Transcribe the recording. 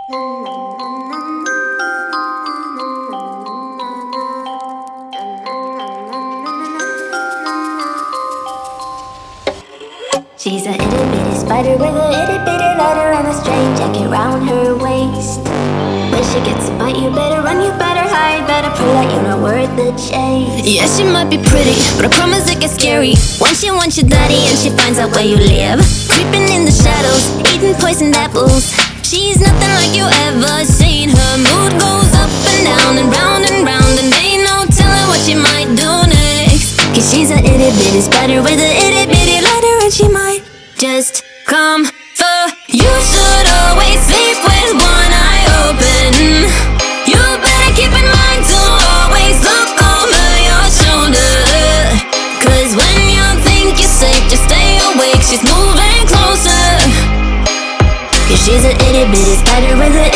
She's a itty bitty spider with a itty bitty letter and a string jacket round her waist. When she gets a bite, you better run, you better hide, better pray that you're not worth the chase. Yeah, she might be pretty, but I promise it gets scary once she wants your daddy and she finds out where you live. Creeping in the shadows, eating poisoned apples. She's nothing like you ever seen. Her mood goes up and down and round and round, and ain't no telling what she might do next. Cause she's a itty bitty spider with a itty bitty letter, and she might just come for you. Should always sleep with one eye open. You better keep in mind to always look over your shoulder. Cause when you think you're safe, just stay awake, she's moving closer. Cause she's a itty bitty spider with a